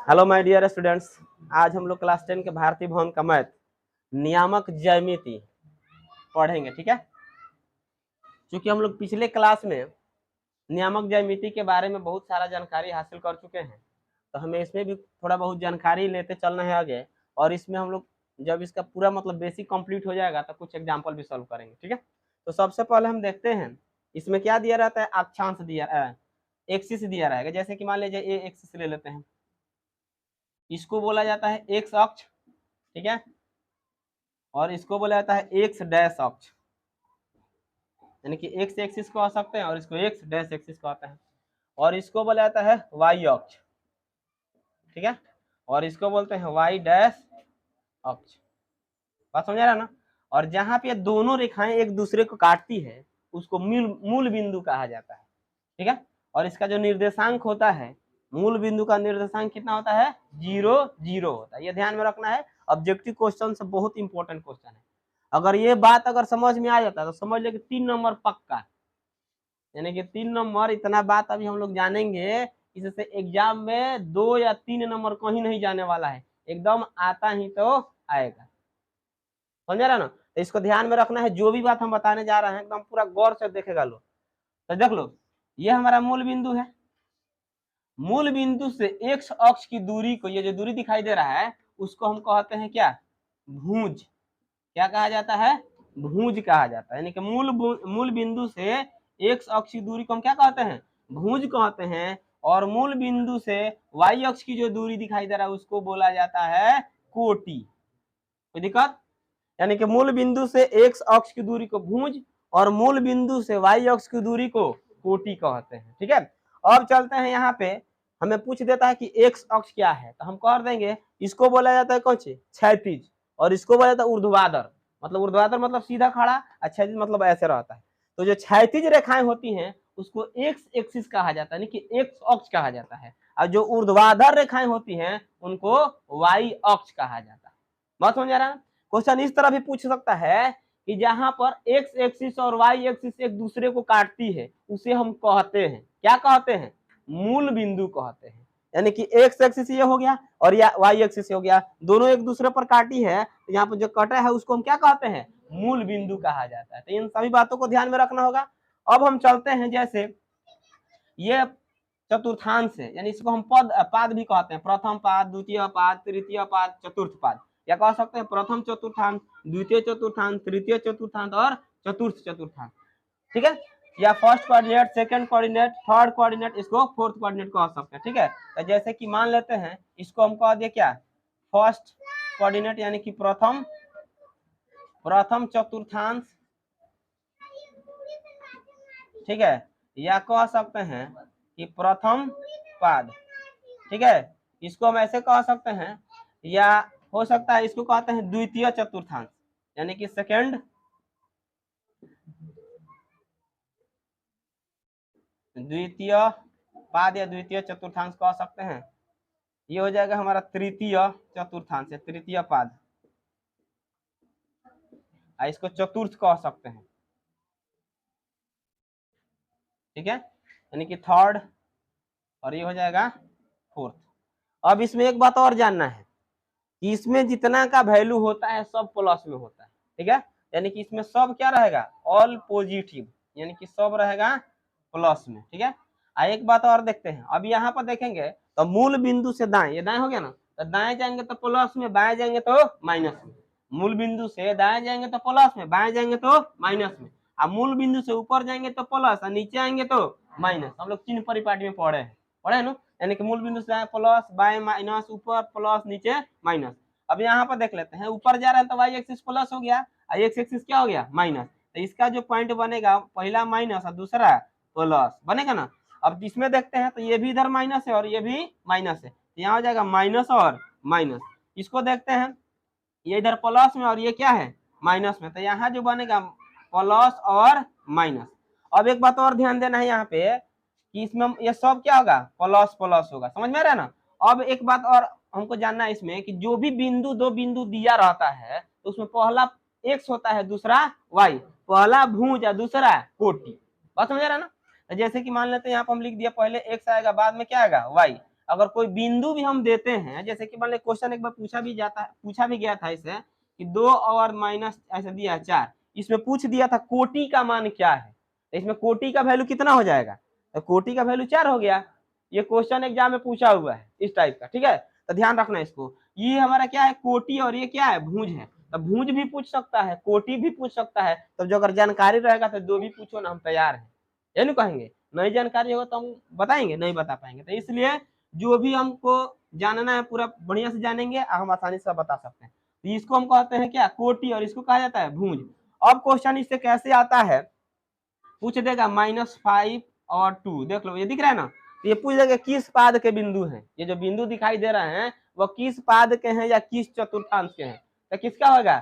Hello my dear students. आज हम लोग क्लास 10 के भारतीय भवन का मैथ नियामक ज्यामिति पढ़ेंगे। ठीक है, क्योंकि हम लोग पिछले क्लास में नियामक ज्यामिति के बारे में बहुत सारा जानकारी हासिल कर चुके हैं, तो हमें इसमें भी थोड़ा बहुत जानकारी लेते चलना है आगे। और इसमें हम लोग जब इसका पूरा मतलब बेसिक कंप्लीट हो जाएगा तो कुछ एग्जाम्पल भी सॉल्व करेंगे। ठीक है, तो सबसे पहले हम देखते हैं इसमें क्या दिया रहता है। अक्षांश दिया एक्सिस दिया रहेगा। जैसे कि मान लीजिए ए एक्सिस ले लेते हैं, इसको बोला जाता है एक्स अक्ष। ठीक है, और इसको बोला जाता है एक्स डैश अक्ष, यानी कि एक्स एक्सिस को आ सकते हैं और इसको एक्स डैश एक्सिस को आता है। और इसको बोला जाता है वाई अक्ष। ठीक है, और इसको बोलते हैं वाई डैश अक्ष। बात समझ रहा ना। और जहां पे दोनों रेखाएं एक दूसरे को काटती है उसको मूल बिंदु कहा जाता है। ठीक है, और इसका जो निर्देशांक होता है, मूल बिंदु का निर्देशांक कितना होता है? 0 0 होता है। ये ध्यान में रखना है, ऑब्जेक्टिव क्वेश्चन से बहुत इंपॉर्टेंट क्वेश्चन है। अगर ये बात अगर समझ में आ जाता है तो समझ ले कि 3 नंबर पक्का, यानी कि 3 नंबर। इतना बात अभी हम लोग जानेंगे, इससे एग्जाम में 2 या 3 नंबर कहीं नहीं जाने वाला है, एकदम आता ही तो आएगा। समझ रहा ना। तो इसको ध्यान में रखना है, जो भी बात हम बताने जा रहे हैं एकदम पूरा गौर से देखेगा लो। तो देख लो, ये हमारा मूल बिंदु है। मूल बिंदु से एक्स अक्ष की दूरी को, ये जो दूरी दिखाई दे रहा है उसको हम कहते हैं क्या? भुज। क्या कहा जाता है? भुज कहा जाता है। यानी कि मूल बिंदु से एक्स अक्ष की दूरी को हम क्या कहते हैं? भुज कहते हैं। और मूल बिंदु से वाई अक्ष की जो दूरी दिखाई दे रहा है उसको बोला जाता है कोटि। कोई दिक्कत? यानी कि मूल बिंदु से एक्स अक्ष की दूरी को भुज और मूल बिंदु से वाई अक्ष की दूरी को कोटि कहते हैं। ठीक है, अब चलते हैं यहाँ पे। हमें पूछ देता है कि एक्स अक्ष क्या है, तो हम कर देंगे इसको बोला जाता है कौन सी? क्षैतिज। और इसको बोला जाता है ऊर्ध्वाधर। मतलब ऊर्ध्वाधर मतलब सीधा खड़ा, और क्षैतिज मतलब ऐसे रहता है। तो जो क्षैतिज रेखाएं होती हैं उसको एक्स एक्सिस कहा जाता है, यानी कि एक्स अक्ष कहा जाता है। और जो ऊर्ध्वाधर रेखाएं होती हैं उनको वाई अक्ष कहा जाता है। बात समझ आ रहा है? क्वेश्चन इस तरह भी पूछ सकता है कि जहां पर एक्स एक्सिस और वाई एक्सिस एक दूसरे को काटती है उसे हम कहते हैं, क्या कहते हैं? मूल बिंदु कहते हैं। यानी कि एक्स एक्सिस ये हो गया और या वाई एक्सिस हो गया, दोनों एक दूसरे पर काटी है, तो यहाँ पर जो कटा है उसको हम क्या कहते हैं? मूल बिंदु कहा जाता है। तो इन सभी बातों को ध्यान में रखना होगा। अब हम चलते हैं, जैसे ये चतुर्थांश है, यानी इसको हम पाद भी कहते हैं। प्रथम पाद, द्वितीय पाद, तृतीय पाद, चतुर्थ पाद, या कह सकते हैं प्रथम चतुर्थांश, द्वितीय चतुर्थांश, तृतीय चतुर्थांश और चतुर्थ चतुर्थांश। ठीक है, या first coordinate, second coordinate, third coordinate, इसको फोर्थ कोऑर्डिनेट कह सकते हैं। ठीक है, तो जैसे कि मान लेते हैं इसको हम कह दिए क्या? फर्स्ट कोऑर्डिनेट, यानी कि प्रथम चतुर्थांश। ठीक है, या कह सकते हैं कि प्रथम पाद। ठीक है, इसको हम ऐसे कह सकते हैं, या हो सकता है इसको कहते हैं द्वितीय चतुर्थांश, यानी कि सेकंड द्वितीय पाद या द्वितीय चतुर्थांश कह सकते हैं। ये हो जाएगा हमारा तृतीय चतुर्थांश, तृतीय पाद। इसको चतुर्थ कह सकते हैं। ठीक है, यानी कि थर्ड, और ये हो जाएगा फोर्थ। अब इसमें एक बात और जानना है कि इसमें जितना का वैल्यू होता है सब प्लस में होता है। ठीक है, यानी कि इसमें सब क्या रहेगा? ऑल पॉजिटिव, यानी कि सब रहेगा प्लस में। ठीक है, एक बात और देखते हैं। अब यहाँ पर देखेंगे तो मूल बिंदु से दाएं, ये दाएं हो गया ना, तो दाएं जाएंगे तो प्लस में, बाएं जाएंगे तो माइनस में। मूल बिंदु से दाएं जाएंगे तो प्लस में, बाएं जाएंगे तो माइनस में। अब मूल बिंदु से ऊपर जाएंगे तो प्लस और नीचे आएंगे तो माइनस। हम लोग चिन्ह परिपाटी में पढ़े हैं ना। यानी कि मूल बिंदु से प्लस, बाएं माइनस, ऊपर प्लस, नीचे माइनस। अब यहाँ पर देख लेते हैं, ऊपर जा रहा है तो वाई एक्सिस प्लस हो गया और एक्स एक्सिस क्या हो गया? माइनस। तो इसका जो पॉइंट बनेगा, पहला माइनस और दूसरा प्लस बनेगा ना। अब इसमें देखते हैं तो ये भी इधर माइनस है और ये भी माइनस है, यहाँ हो जाएगा माइनस और माइनस। इसको देखते हैं, ये इधर प्लस में और ये क्या है? माइनस में। तो यहाँ जो बनेगा प्लस और माइनस। अब एक बात और ध्यान देना है यहाँ पे कि इसमें ये सब क्या होगा? प्लस प्लस होगा। समझ में आ रहा है ना। अब एक बात और हमको जानना है इसमें कि जो भी बिंदु, दो बिंदु दिया रहता है तो उसमें पहला एक्स होता है, दूसरा वाई, पहला भुज या दूसरा कोटि। बात समझ रहा है ना। तो जैसे कि मान लेते हैं यहाँ पर हम लिख दिया पहले एक्स आएगा, बाद में क्या आएगा? वाई। अगर कोई बिंदु भी हम देते हैं, जैसे कि मान लीजिए क्वेश्चन एक बार पूछा भी गया था इसे कि 2 और माइनस ऐसे दिया 4, इसमें पूछ दिया था कोटि का मान क्या है, तो इसमें कोटि का वैल्यू कितना हो जाएगा, तो कोटि का वैल्यू 4 हो गया। ये क्वेश्चन एग्जाम में पूछा हुआ है इस टाइप का, ठीक है, तो ध्यान रखना इसको। ये हमारा क्या है, कोटि, और ये क्या है, भुज है। तो भुज भी पूछ सकता है, कोटि भी पूछ सकता है, तो जो अगर जानकारी रहेगा तो दो भी पूछो ना, हम तैयार हैं, ये नहीं कहेंगे। नई जानकारी होगा तो हम बताएंगे, नहीं बता पाएंगे, तो इसलिए जो भी हमको जानना है पूरा बढ़िया से जानेंगे, हम आसानी से बता सकते हैं। तो इसको हम कहते हैं क्या, कोटि, और इसको कहा जाता है भुज। अब क्वेश्चन इससे कैसे आता है, पूछ देगा -5 और 2, देख लो ये दिख रहा है ना, तो ये पूछ देगा किस पाद के बिंदु हैं, ये जो बिंदु दिखाई दे रहे हैं वो किस पाद के हैं या किस चतुर्थांश के हैं, तो किसका होगा,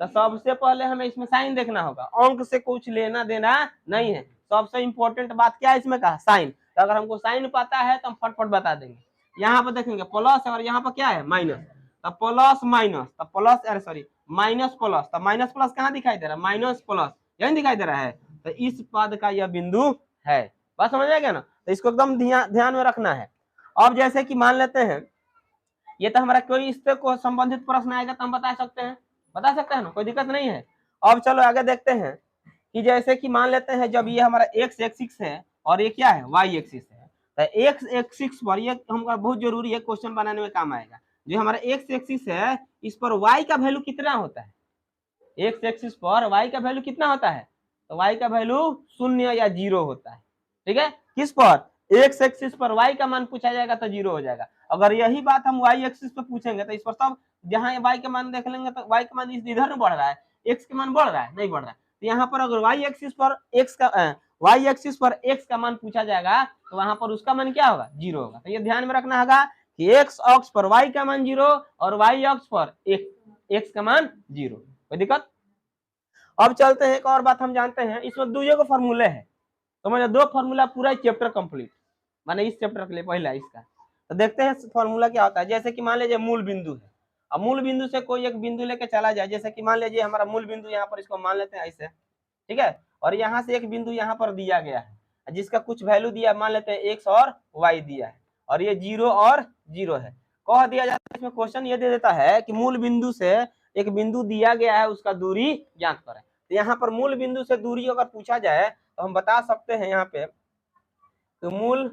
तो सबसे पहले हमें इसमें साइन देखना होगा, अंक से कुछ लेना देना नहीं है, सबसे इंपॉर्टेंट बात क्या है इसमें का, साइन। तो अगर हमको साइन पता है तो हम फटफट बता देंगे। यहाँ पर देखेंगे प्लस है और यहाँ पर क्या है, माइनस, तो प्लस माइनस, तो प्लस, अरे सॉरी, माइनस प्लस, तो माइनस प्लस कहाँ दिखाई दे रहा है, माइनस प्लस यही दिखाई दे रहा है, तो इस पद का यह बिंदु है। बात समझ आएगा ना, तो इसको एकदम ध्यान में रखना है। अब जैसे कि मान लेते हैं ये तो हमारा कोई इससे को संबंधित प्रश्न आएगा तो हम बता सकते हैं ना, कोई दिक्कत नहीं है। अब चलो आगे देखते हैं कि जैसे कि मान लेते हैं जब ये हमारा एक्स एक्सिस है और ये क्या है, वाई एक्सिस है, तो एक्स एक्सिस पर ये हमको बहुत जरूरी है, क्वेश्चन बनाने में काम आएगा। जो हमारा एक्स एक्सिस है इस पर वाई का वैल्यू कितना होता है, एक्स एक्सिस पर वाई का वैल्यू कितना होता है, तो वाई का वैल्यू 0 या 0 होता है, ठीक है। किस पर, एक्स एक्सिस पर वाई का मान पूछा जाएगा तो 0 हो जाएगा। अगर यही बात हम वाई एक्सिस पर पूछेंगे तो इस पर सब जहां वाई का मान देख लेंगे तो वाई का मान इधर बढ़ रहा है, एक्स का मान बढ़ रहा है, नहीं बढ़ रहा है। तो यहाँ पर अगर वाई एक्सिस पर एक्स का मान पूछा जाएगा तो वहां पर उसका मान क्या होगा, 0 होगा। तो ये ध्यान में रखना होगा कि एक्स अक्ष पर वाई का मान 0 और वाई अक्ष पर एक्स का मान 0, कोई दिक्कत। अब चलते हैं, एक और बात हम जानते हैं, इसमें दो फॉर्मूले हैं, तो मतलब 2 फॉर्मूला पूरा चैप्टर कंप्लीट, माने इस चैप्टर के लिए पहला इसका। तो देखते हैं फॉर्मूला क्या होता है। जैसे कि मान लीजिए मूल बिंदु है, अब मूल बिंदु से कोई एक बिंदु लेके चला जाए, जैसे कि मान लीजिए हमारा मूल बिंदु यहाँ पर, इसको मान लेते हैं ऐसे, ठीक है, और यहाँ से एक बिंदु यहाँ पर दिया गया है जिसका कुछ वैल्यू दिया, मान लेते हैं एक्स और वाई दिया है, और ये 0 और 0 है, कह दिया जाता है। इसमें क्वेश्चन ये दे देता है कि मूल बिंदु से एक बिंदु दिया गया है उसका दूरी ज्ञात करें। तो यहाँ पर मूल बिंदु से दूरी अगर पूछा जाए तो हम बता सकते हैं यहाँ पे, तो मूल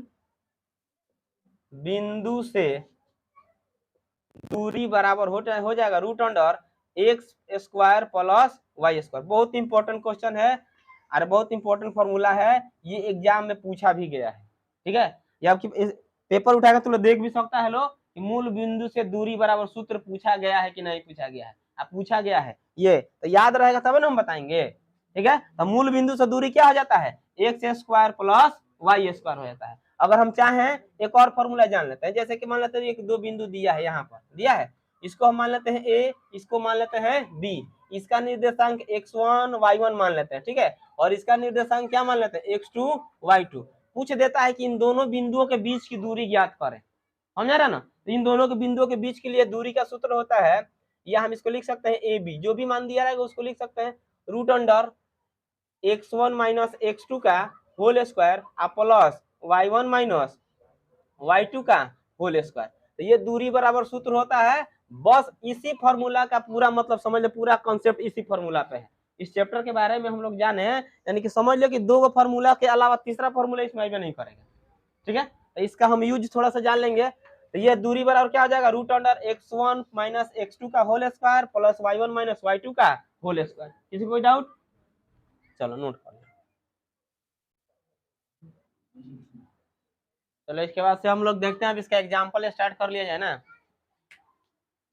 बिंदु से दूरी बराबर हो जाएगा √x² प्लस y²। बहुत इंपॉर्टेंट क्वेश्चन है और बहुत इंपॉर्टेंट फॉर्मूला है, ये एग्जाम में पूछा भी गया है, ठीक है। ये आपकी पेपर उठाकर तुम लोग देख भी सकता है लोग कि मूल बिंदु से दूरी बराबर सूत्र पूछा गया है कि नहीं पूछा गया है, अब पूछा गया है, ये तो याद रहेगा तब ना हम बताएंगे, ठीक है। तो मूल बिंदु से दूरी क्या हो जाता है, x² प्लस y² हो जाता है। अगर हम चाहें एक और फॉर्मूला जान लेते हैं, जैसे कि मान लेते हैं एक 2 बिंदु दिया है, यहाँ पर दिया है, इसको हम मान लेते हैं a, इसको मान लेते हैं b, इसका निर्देशांक x1 y1 मान लेते हैं, ठीक है, और इसका निर्देशांक क्या मान लेते हैं, x2 y2। पूछ देता है कि इन दोनों बिंदुओं के बीच की दूरी ज्ञात करें, समझ रहा ना। तो इन दोनों के बिंदुओं के बीच के लिए दूरी का सूत्र होता है, या हम इसको लिख सकते हैं ए बी, जो भी मान दिया रहेगा उसको लिख सकते हैं √x1 माइनस x2 का whole square plus y1 minus y2 का होल स्क्वायर। तो ये दूरी बराबर सूत्र होता है। बस इसी फॉर्मूला का पूरा मतलब समझ लो, पूरा कॉन्सेप्ट इसी फॉर्मूला पे है। इस चैप्टर के बारे में हम लोग जाने हैं, यानी कि समझ लो कि 2 फॉर्मूला के अलावा तीसरा फॉर्मूला इसमें आइबे नहीं करेगा, ठीक है। तो इसका हम यूज थोड़ा सा जान लेंगे। तो ये दूरी बराबर क्या हो जाएगा, √x1 माइनस x2 का whole square plus y1 minus y2 का होल स्क्वायर। किसी कोई डाउट, चलो नोट कर लो। चलो इसके बाद से हम लोग देखते हैं, अब इसका एग्जाम्पल स्टार्ट कर लिया जाए ना।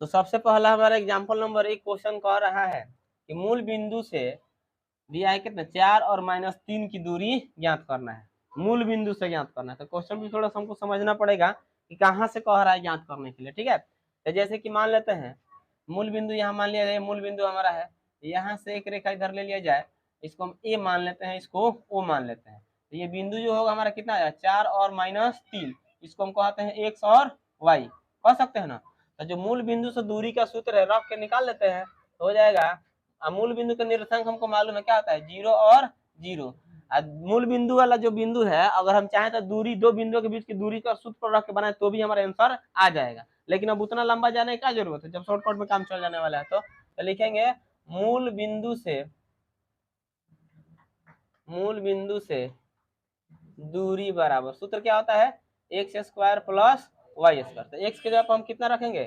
तो सबसे पहला हमारा एग्जाम्पल नंबर 1 क्वेश्चन कह रहा है कि मूल बिंदु से दिया है कितना, 4 और -3 की दूरी ज्ञात करना है, मूल बिंदु से ज्ञात करना है। तो क्वेश्चन भी थोड़ा सा हमको समझना पड़ेगा कि कहाँ से कह रहा है ज्ञात करने के लिए, ठीक है। तो जैसे कि मान लेते हैं मूल बिंदु यहाँ मान लिया जाए, मूल बिंदु हमारा है, यहाँ से एक रेखा इधर ले लिया जाए, इसको हम ए मान लेते हैं, इसको ओ मान लेते हैं। तो ये बिंदु जो होगा हमारा कितना है, 4 और -3, इसको हम कहते हैं एक्स और वाई, कह सकते हैं ना। तो जो मूल बिंदु से दूरी का सूत्र है रख के निकाल लेते हैं, तो हो जाएगा मूल बिंदु का निर्देशांक हमको मालूम है क्या होता है, 0 और 0। मूल बिंदु वाला जो बिंदु है, अगर हम चाहें तो दूरी, दो बिंदुओं के बीच की दूरी का सूत्र रख के बनाए तो भी हमारा आंसर आ जाएगा। लेकिन अब उतना लंबा जाने की क्या जरूरत है, जब शॉर्टकट में काम चल जाने वाला है। तो लिखेंगे मूल बिंदु से दूरी बराबर, सूत्र क्या होता है, x square plus y square. तो एक्स के जगह पर हम कितना रखेंगे,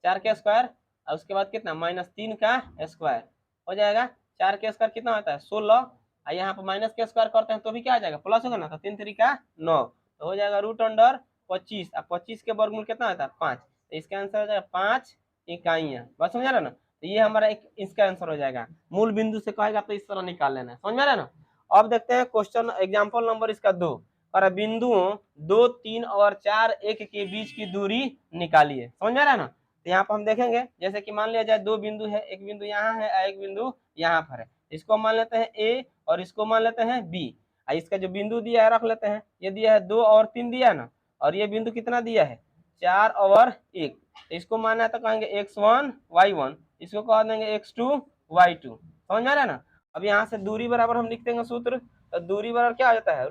4 का स्क्वायर, और उसके बाद कितना, -3 का स्क्वायर हो जाएगा। 4 का स्क्वायर कितना होता है, 16, और यहाँ पर माइनस का स्क्वायर करते हैं तो भी क्या आ जाएगा, प्लस होगा ना, तो 3 3 का 9, तो हो जाएगा √25। अब 25 के वर्गमूल कितना होता है, 5, तो इसका आंसर हो जाएगा 5 इकाइयाँ। बस समझ रहे ना, तो ये हमारा एक इसका आंसर हो जाएगा। मूल बिंदु से कहेगा तो इस तरह निकाल लेना है, समझ में आ रहा है ना। अब देखते हैं क्वेश्चन एग्जाम्पल नंबर इसका 2, और बिंदुओं 2, 3 और 4, 1 के बीच की दूरी निकालिए। समझ में आ रहा है ना। तो यहाँ पर हम देखेंगे, जैसे कि मान लिया जाए दो बिंदु है, एक बिंदु यहाँ है और एक बिंदु यहाँ पर है। इसको मान लेते हैं ए और इसको मान लेते हैं बी। इसका जो बिंदु दिया है रख लेते हैं, ये दिया है 2 और 3 दिया है ना, और ये बिंदु कितना दिया है, 4 और 1। तो इसको मानना है तो कहेंगे x1 y1, इसको कह देंगे x2 y2। समझ में आ रहा है ना। अब यहाँ से दूरी बराबर हम लिख देंगे सूत्र, तो दूरी बराबर क्या हो जाता है,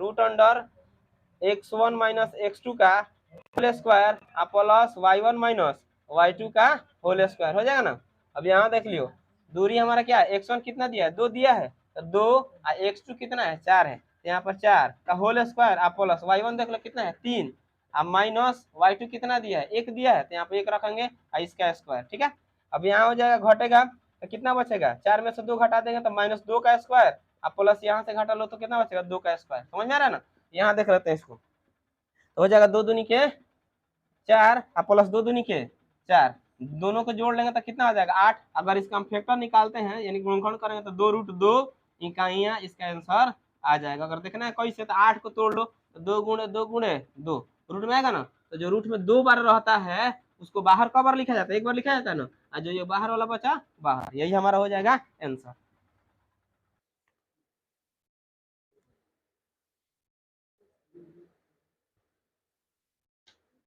√x1 माइनस x2 का whole square plus y1 minus y2 का होल स्क्वायर हो जाएगा ना। अब यहाँ देख लियो, दूरी हमारा क्या है, x1 कितना दिया है, 2 दिया है, तो 2 और x2 कितना है, 4 है, तो यहाँ पर 4 का होल स्क्वायर प्लस y1 देख लो कितना है, 3, अब माइनस y2 कितना दिया है, 1 दिया है, तो यहाँ पर 1 रखेंगे और इसका स्क्वायर। ठीक है, अब यहाँ हो जाएगा घटेगा तो कितना बचेगा, 4 में से 2 घटा देंगे तो -2 का स्क्वायर, अब प्लस यहाँ से घटा लो तो कितना बचेगा, 2 का स्क्वायर। समझ में आ रहा है ना। यहाँ देख लेते हैं इसको, तो हो जाएगा 2 दूनी के 4 और प्लस 2 दूनी के 4, दोनों को जोड़ लेंगे तो कितना आ जाएगा, 8। अगर इसका हम फैक्टर निकालते हैं यानी गुणनखंड करेंगे तो 2√2 इकाइयाँ इसका आंसर आ जाएगा। अगर देखना है कैसे, तो 8 को तोड़ लो तो 2 गुणे 2 गुणे 2 रूट में आएगा ना। तो जो रूट में 2 बार रहता है उसको बाहर कब बार लिखा जाता है, एक बार लिखा जाता है ना, और जो ये बाहर वाला बचा बाहर, यही हमारा हो जाएगा आंसर।